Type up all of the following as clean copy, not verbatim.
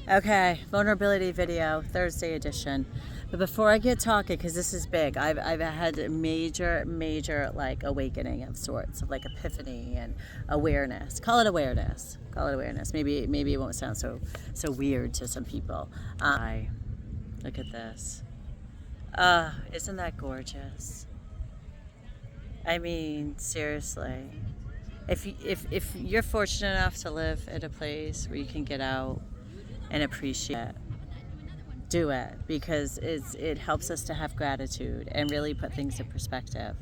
Okay, vulnerability video, Thursday edition. But before I get talking, because this is big, I've had a major like awakening of sorts, of like epiphany and awareness. Call it awareness. Call it awareness. Maybe it won't sound so weird to some people. I look at this. Isn't that gorgeous? I mean, seriously. If you're fortunate enough to live at a place where you can get out and appreciate, do it, because it helps us to have gratitude and really put things in perspective.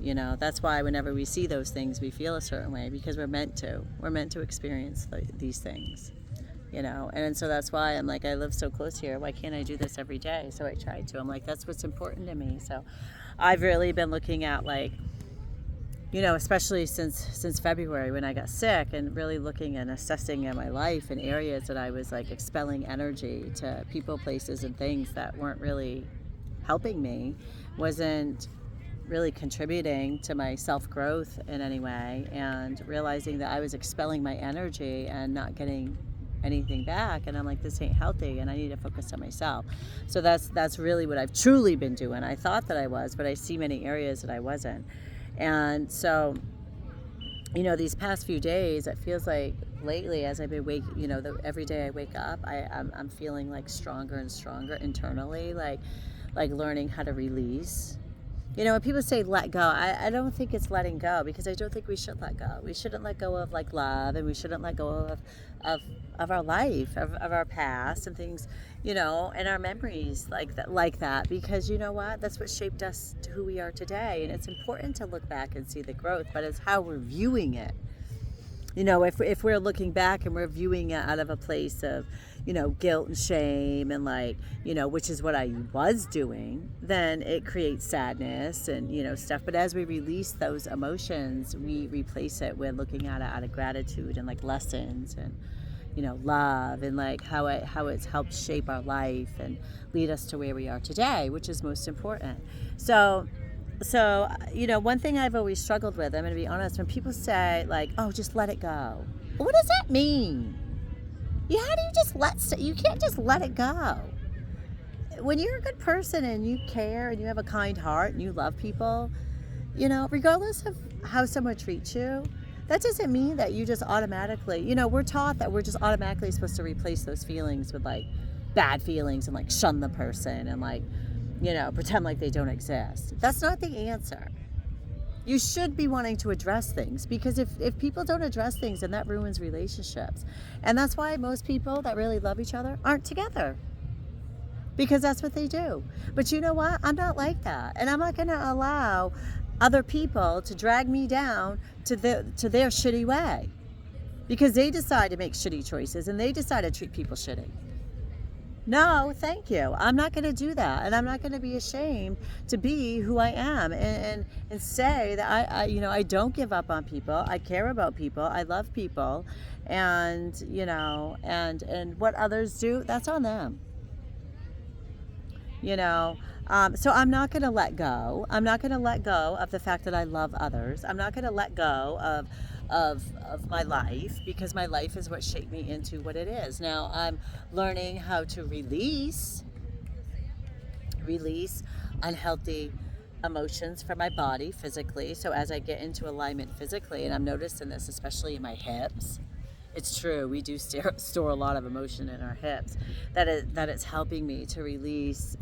That's why whenever we see those things, we feel a certain way, because we're meant to experience these things. And so that's why I'm like, I live so close here, why can't I do this every day? So I tried to. I'm like, that's what's important to me. So I've really been looking at, like, especially since February when I got sick, and really looking and assessing in my life in areas that I was like expelling energy to people, places, and things that weren't really helping me, wasn't really contributing to my self-growth in any way, and realizing that I was expelling my energy and not getting anything back. And I'm like, this ain't healthy, and I need to focus on myself. So that's really what I've truly been doing. I thought that I was, but I see many areas that I wasn't. And so, these past few days, it feels like lately, as I've been every day I wake up, I'm feeling like stronger and stronger internally, like learning how to release. When people say let go, I don't think it's letting go, because I don't think we should let go. We shouldn't let go of like love, and we shouldn't let go of our life, of our past and things, and our memories like that, because you know what? That's what shaped us to who we are today. And it's important to look back and see the growth, but it's how we're viewing it. If we're looking back and we're viewing it out of a place of, guilt and shame, and like, which is what I was doing, then it creates sadness and, stuff. But as we release those emotions, we replace it with looking at it out of gratitude and like lessons and, love, and like how it's helped shape our life and lead us to where we are today, which is most important. So, one thing I've always struggled with, I'm going to be honest, when people say, like, oh, just let it go. What does that mean? How do you you can't just let it go. When you're a good person and you care and you have a kind heart and you love people, regardless of how someone treats you, that doesn't mean that you just automatically, we're taught that we're just automatically supposed to replace those feelings with like bad feelings and like shun the person and like, pretend like they don't exist. That's not the answer. You should be wanting to address things, because if people don't address things, then that ruins relationships. And that's why most people that really love each other aren't together, because that's what they do. But you know what? I'm not like that. And I'm not going to allow other people to drag me down to their shitty way, because they decide to make shitty choices and they decide to treat people shitty. No, thank you. I'm not going to do that. And I'm not going to be ashamed to be who I am, and say that I don't give up on people. I care about people. I love people. And, and what others do, that's on them. So I'm not going to let go. I'm not going to let go of the fact that I love others. I'm not going to let go of my life, because my life is what shaped me into what it is. Now I'm learning how to release unhealthy emotions from my body physically. So as I get into alignment physically, and I'm noticing this especially in my hips, it's true, we do store a lot of emotion in our hips, that it's helping me to release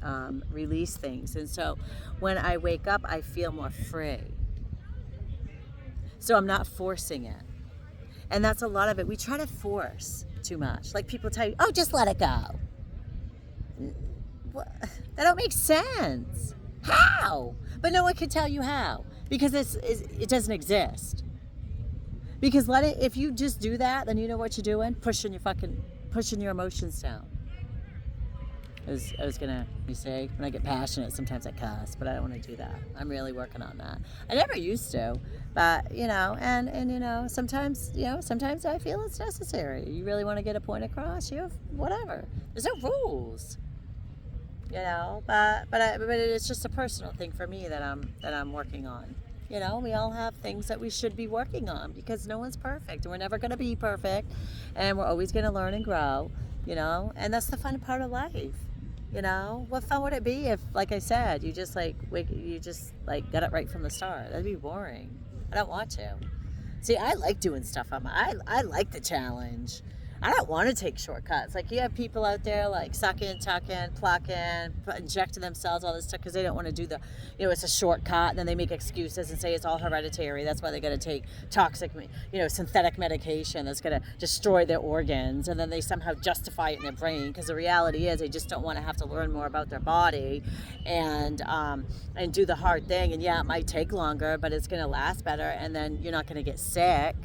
things. And so when I wake up, I feel more free. So I'm not forcing it. And that's a lot of it. We try to force too much. Like people tell you, oh, just let it go. That don't make sense. How? But no one can tell you how, because it doesn't exist. Because if you just do that, then you know what you're doing? Pushing your emotions down. I was gonna say, when I get passionate, sometimes I cuss, but I don't want to do that. I'm really working on that. I never used to, but and sometimes I feel it's necessary. You really want to get a point across, whatever. There's no rules, but it's just a personal thing for me that I'm working on. We all have things that we should be working on, because no one's perfect, and we're never going to be perfect, and we're always going to learn and grow. and that's the fun part of life. What fun would it be if, like I said, you just got it right from the start? That'd be boring. I don't want to. See, I like doing stuff I like the challenge. I don't want to take shortcuts. Like, you have people out there like sucking, tucking, plucking, injecting themselves, all this stuff, because they don't want to do it's a shortcut, and then they make excuses and say it's all hereditary. That's why they got to take toxic, synthetic medication that's going to destroy their organs, and then they somehow justify it in their brain, because the reality is they just don't want to have to learn more about their body and do the hard thing. And yeah, it might take longer, but it's going to last better, and then you're not going to get sick.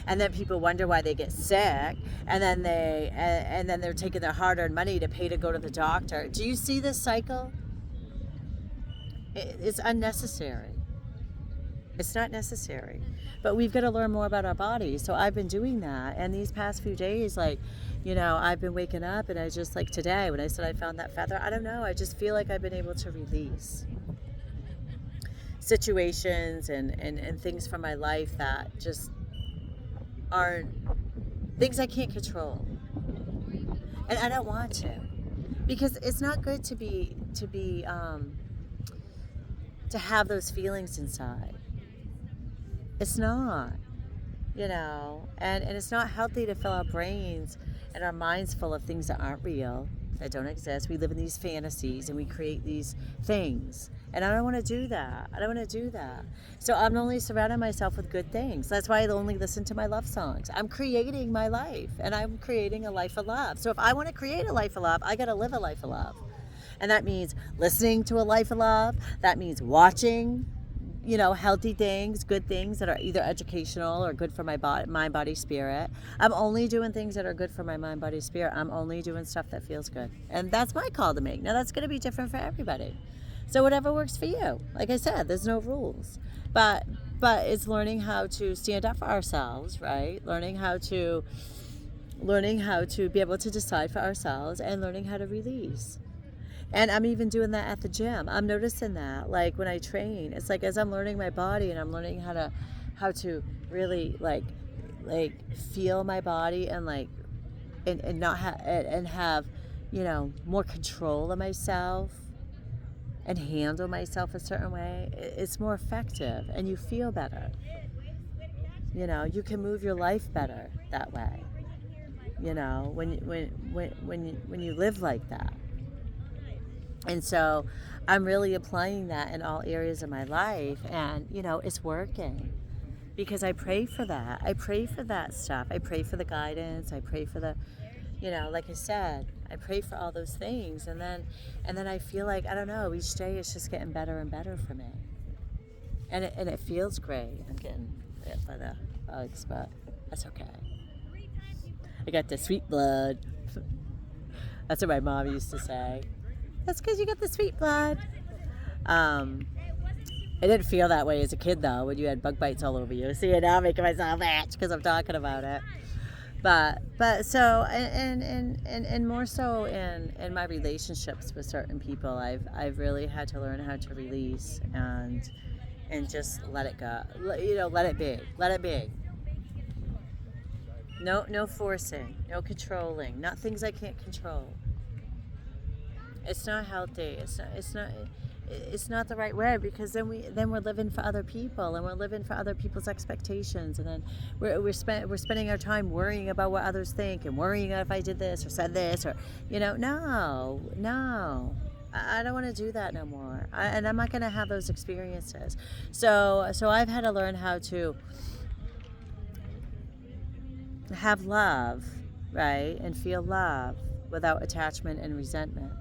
And then people wonder why they get sick, and then they're taking their hard-earned money to pay to go to the doctor. Do you see this cycle? It's unnecessary. It's not necessary. But we've got to learn more about our bodies. So I've been doing that, and these past few days, I've been waking up, and I just, like today when I said I found that feather, I don't know, I just feel like I've been able to release situations and things from my life that just aren't things I can't control, and I don't want to, because it's not good to have those feelings inside. It's not, and it's not healthy to fill our brains and our minds full of things that aren't real, that don't exist. We live in these fantasies and we create these things. And I don't want to do that. So I'm only surrounding myself with good things. That's why I only listen to my love songs. I'm creating my life, and I'm creating a life of love. So if I want to create a life of love, I got to live a life of love. And that means listening to a life of love. That means watching, healthy things, good things that are either educational or good for my body, mind, body, spirit. I'm only doing things that are good for my mind, body, spirit. I'm only doing stuff that feels good. And that's my call to make. Now, that's going to be different for everybody. So whatever works for you. Like I said, there's no rules. But it's learning how to stand up for ourselves, right? Learning how to be able to decide for ourselves, and learning how to release. And I'm even doing that at the gym. I'm noticing that, like when I train, it's like as I'm learning my body and I'm learning how to really like feel my body and and not have more control of myself and handle myself a certain way, it's more effective, and you feel better. You can move your life better that way. When you live like that. And so I'm really applying that in all areas of my life, and it's working, because I pray for that. I pray for that stuff. I pray for the guidance. I pray for the, like I said, I pray for all those things, and then I feel like, I don't know, each day it's just getting better and better for me, and it feels great. I'm getting hit by the bugs, but that's okay. I got the sweet blood. That's what my mom used to say. That's because you got the sweet blood. It didn't feel that way as a kid, though, when you had bug bites all over you. See, now I'm making myself itch because I'm talking about it. But so, and more so in my relationships with certain people, I've really had to learn how to release and just let it go. Let it be. No forcing, no controlling, not things I can't control. It's not healthy. It's not the right way, because then we're living for other people, and we're living for other people's expectations, and then we're spending our time worrying about what others think, and worrying if I did this or said this, or no, I don't want to do that no more, and I'm not going to have those experiences. So I've had to learn how to have love, right, and feel love without attachment and resentment.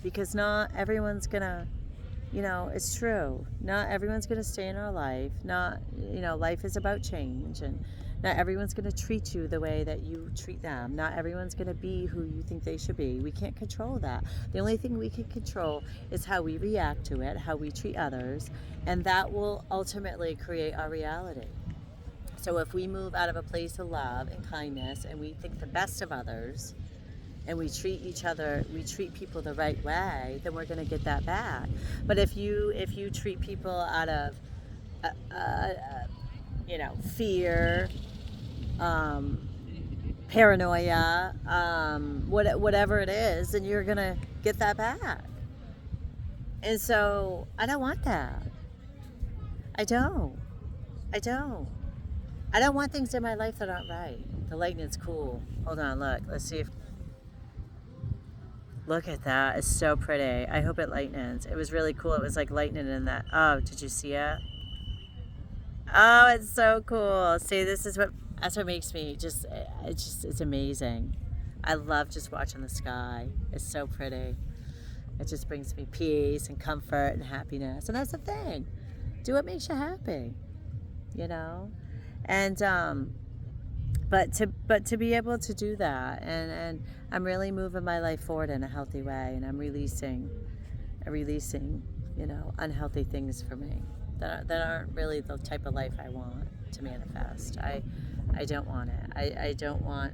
Because not everyone's gonna, it's true. Not everyone's gonna stay in our life. Life is about change, and not everyone's gonna treat you the way that you treat them. Not everyone's gonna be who you think they should be. We can't control that. The only thing we can control is how we react to it, how we treat others, and that will ultimately create our reality. So if we move out of a place of love and kindness, and we think the best of others, and we treat people the right way, then we're going to get that back. But if you treat people out of fear, paranoia, whatever it is, and you're gonna get that back. And so I don't want that. I don't. I don't. I don't want things in my life that aren't right. The lightning's cool. Hold on, look. Let's see if... Look at that. It's so pretty. I hope it lightens. It was really cool. It was like lightning in that. Oh, did you see it? Oh, it's so cool. See, that's what makes me it's amazing. I love just watching the sky. It's so pretty. It just brings me peace and comfort and happiness. And that's the thing. Do what makes you happy, you know? And, but to be able to do that, and I'm really moving my life forward in a healthy way, and I'm releasing, you know, unhealthy things for me that aren't really the type of life I want to manifest. I don't want it. I don't want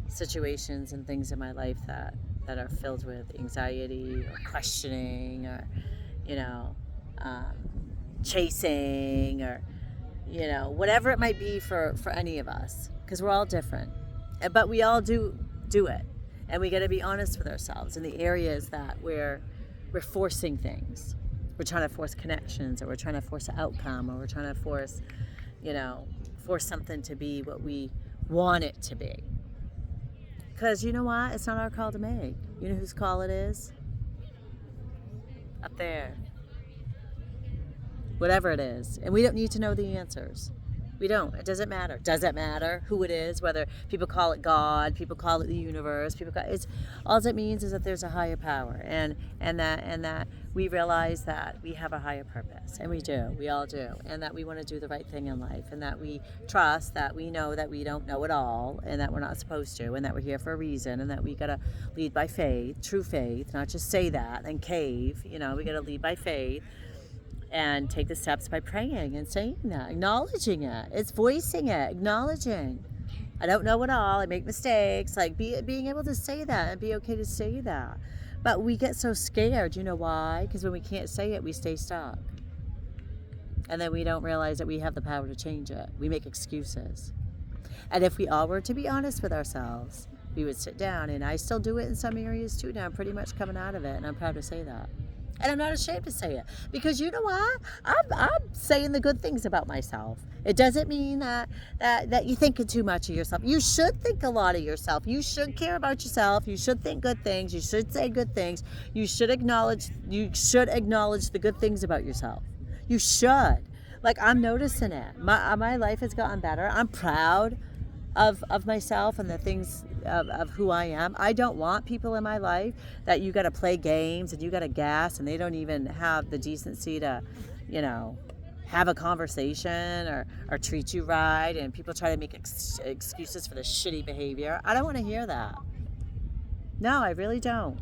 situations and things in my life that are filled with anxiety or questioning or, you know, chasing or, you know, whatever it might be for any of us, because we're all different, but we all do it, and we got to be honest with ourselves in the areas that we're forcing things. We're trying to force connections, or we're trying to force an outcome, or we're trying to force, you know, force something to be what we want it to be. Because you know what? It's not our call to make. You know whose call it is? Up there. Whatever it is. And we don't need to know the answers. We don't. It doesn't matter. Does it matter who it is? Whether people call it God, people call it the universe, it's all it means is that there's a higher power, and that we realize that we have a higher purpose, and we do. We all do, and that we want to do the right thing in life, and that we trust that we know that we don't know it all, and that we're not supposed to, and that we're here for a reason, and that we gotta lead by faith, true faith, not just say that and cave. You know, we gotta lead by faith. And take the steps by praying and saying that, acknowledging it. It's voicing it, acknowledging. I don't know it all. I make mistakes. Like being able to say that and be okay to say that. But we get so scared. You know why? Because when we can't say it, we stay stuck. And then we don't realize that we have the power to change it. We make excuses. And if we all were to be honest with ourselves, we would sit down. And I still do it in some areas too now. I'm pretty much coming out of it. And I'm proud to say that. And I'm not ashamed to say it, because you know what? I'm saying the good things about myself. It doesn't mean that you're thinking too much of yourself. You should think a lot of yourself. You should care about yourself. You should think good things. You should say good things. You should acknowledge the good things about yourself. You should. Like, I'm noticing it. My life has gotten better. I'm proud of myself and the things of who I am. I don't want people in my life that you got to play games and you got to gas, and they don't even have the decency to, you know, have a conversation or treat you right, and people try to make excuses for the shitty behavior. I don't want to hear that. No, I really don't.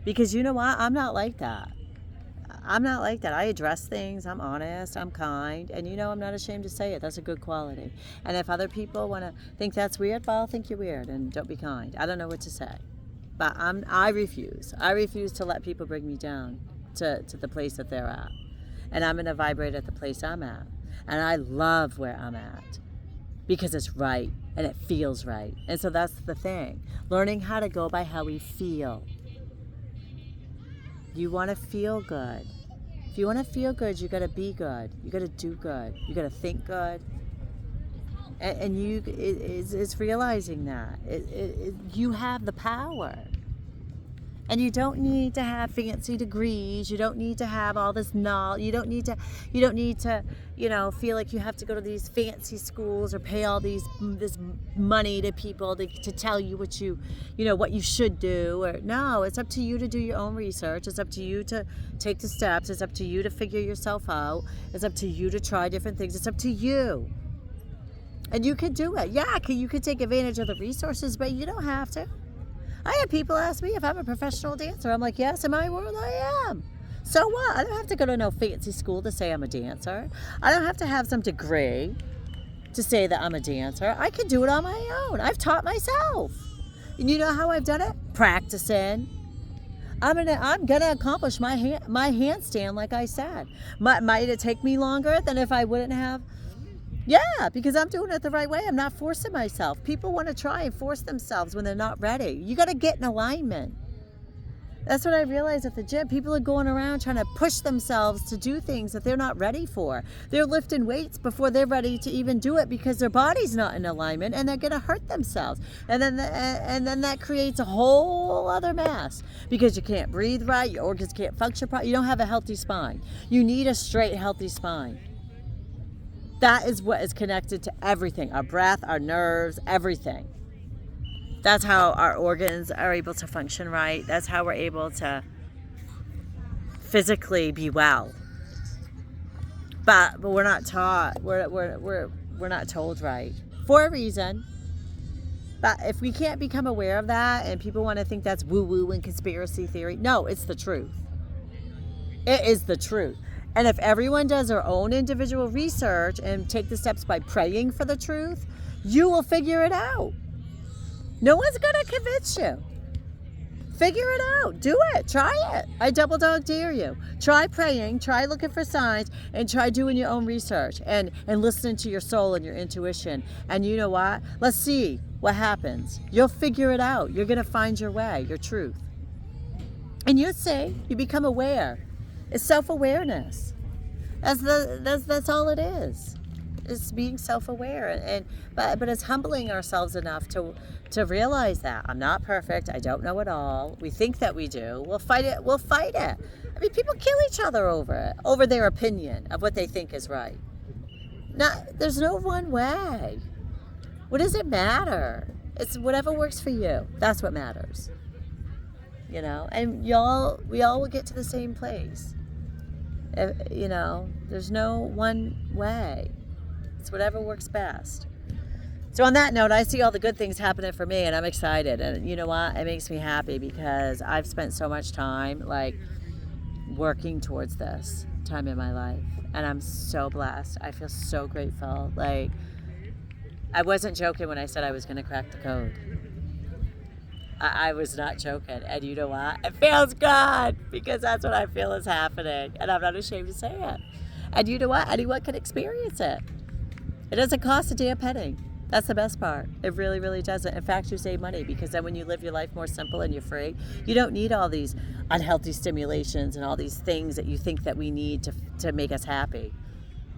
Because you know what? I'm not like that. I'm not like that. I address things. I'm honest. I'm kind. And, you know, I'm not ashamed to say it. That's a good quality. And if other people want to think that's weird, well, I'll think you're weird and don't be kind. I don't know what to say. But I refuse. I refuse to let people bring me down to the place that they're at. And I'm going to vibrate at the place I'm at. And I love where I'm at because it's right and it feels right. And so that's the thing. Learning how to go by how we feel. You want to feel good. If you want to feel good, you got to be good. You got to do good. You got to think good. And it's realizing that you have the power. And you don't need to have fancy degrees. You don't need to have all this knowledge. You don't need to, you know, feel like you have to go to these fancy schools or pay all this money to people to tell you what you should do. Or no, it's up to you to do your own research. It's up to you to take the steps. It's up to you to figure yourself out. It's up to you to try different things. It's up to you. And you can do it. Yeah, you can take advantage of the resources, but you don't have to. I had people ask me if I'm a professional dancer. I'm like, yes, in my world I am. So what? I don't have to go to no fancy school to say I'm a dancer. I don't have to have some degree to say that I'm a dancer. I can do it on my own. I've taught myself. And you know how I've done it? Practicing. I'm gonna accomplish my handstand, like I said. Might it take me longer than if I wouldn't have Yeah, because I'm doing it the right way. I'm not forcing myself. People want to try and force themselves when they're not ready. You got to get in alignment. That's what I realized at the gym. People are going around trying to push themselves to do things that they're not ready for. They're lifting weights before they're ready to even do it because their body's not in alignment, and they're going to hurt themselves. And then that creates a whole other mess because you can't breathe right, your organs can't function properly. You don't have a healthy spine. You need a straight, healthy spine. That is what is connected to everything, our breath, our nerves, everything. That's how our organs are able to function right. That's how we're able to physically be well. But we're not taught. We're not told right for a reason. But if we can't become aware of that, and people want to think that's woo-woo and conspiracy theory, no, it's the truth. It is the truth. And if everyone does their own individual research and take the steps by praying for the truth, you will figure it out. No one's going to convince you. Figure it out. Do it. Try it. I double dog dare you. Try praying, try looking for signs, and try doing your own research and listening to your soul and your intuition. And you know what? Let's see what happens. You'll figure it out. You're going to find your way, your truth. And you'll see, you become aware. It's self-awareness. That's all it is. It's being self-aware, but it's humbling ourselves enough to realize that I'm not perfect. I don't know it all. We think that we do. We'll fight it. I mean, people kill each other over their opinion of what they think is right. There's no one way. What does it matter? It's whatever works for you. That's what matters. You know, and we all will get to the same place. You know, there's no one way. It's whatever works best. So on that note, I see all the good things happening for me, and I'm excited. And you know what? It makes me happy because I've spent so much time like working towards this time in my life, and I'm so blessed. I feel so grateful. Like, I wasn't joking when I said I was going to crack the code. I was not joking. And you know what? It feels good because that's what I feel is happening, and I'm not ashamed to say it. And you know what? Anyone can experience it. It doesn't cost a damn penny. That's the best part. It really, really doesn't. In fact, you save money because then when you live your life more simple and you're free, you don't need all these unhealthy stimulations and all these things that you think that we need to make us happy.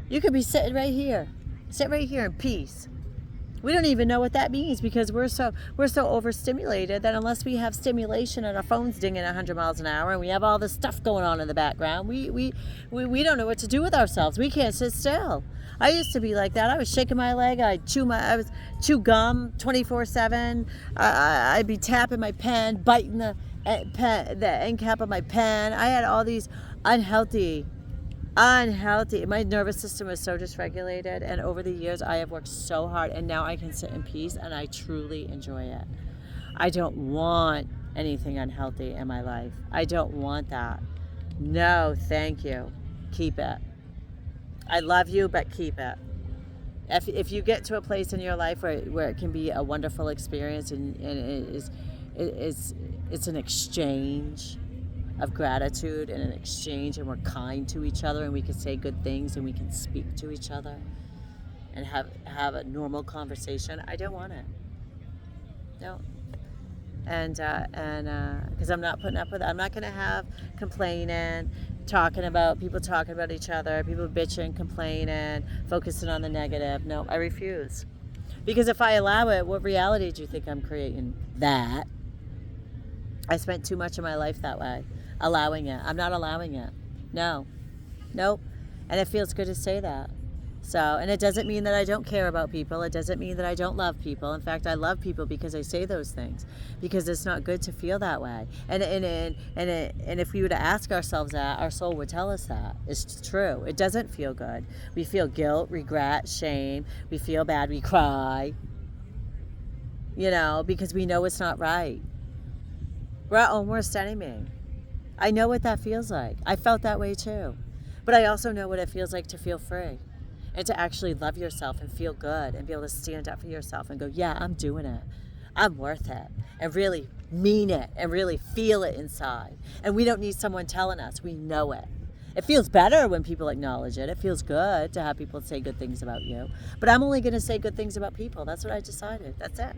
You could be sitting right here. Sit right here in peace. We don't even know what that means because we're so overstimulated that unless we have stimulation and our phone's dinging 100 miles an hour and we have all this stuff going on in the background, we don't know what to do with ourselves. We can't sit still. I used to be like that. I was shaking my leg. I would chew gum 24/7. I'd be tapping my pen, biting the end cap of my pen. I had all these unhealthy. My nervous system was so dysregulated, and over the years I have worked so hard, and now I can sit in peace and I truly enjoy it. I don't want anything unhealthy in my life. I don't want that. No, thank you. Keep it. I love you, but keep it. If you get to a place in your life where it can be a wonderful experience and it's an exchange of gratitude and an exchange, and we're kind to each other, and we can say good things, and we can speak to each other and have a normal conversation, I don't want it. No. And because I'm not putting up with it. I'm not going to have complaining, talking about each other, people bitching, complaining, focusing on the negative. No, I refuse. Because if I allow it, what reality do you think I'm creating? That. I spent too much of my life that way, allowing it. I'm not allowing it. No. Nope. And it feels good to say that. So, and it doesn't mean that I don't care about people. It doesn't mean that I don't love people. In fact, I love people because I say those things. Because it's not good to feel that way. And if we were to ask ourselves that, our soul would tell us that. It's true. It doesn't feel good. We feel guilt, regret, shame. We feel bad. We cry. You know, because we know it's not right. We're our own worst enemy. I know what that feels like. I felt that way too. But I also know what it feels like to feel free and to actually love yourself and feel good and be able to stand up for yourself and go, yeah, I'm doing it. I'm worth it. And really mean it and really feel it inside. And we don't need someone telling us. We know it. It feels better when people acknowledge it. It feels good to have people say good things about you. But I'm only going to say good things about people. That's what I decided. That's it.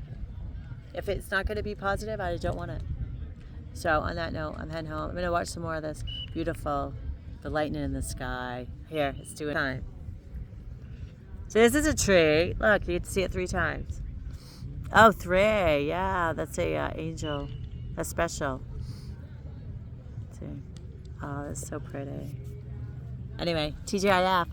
If it's not going to be positive, I don't want it. So on that note, I'm heading home. I'm going to watch some more of this beautiful, the lightning in the sky. Here, it's doing time. So this is a tree. Look, you get to see it 3 times. Oh, 3. Yeah, that's a angel. That's special. Let's see. Oh, that's so pretty. Anyway, TGIF.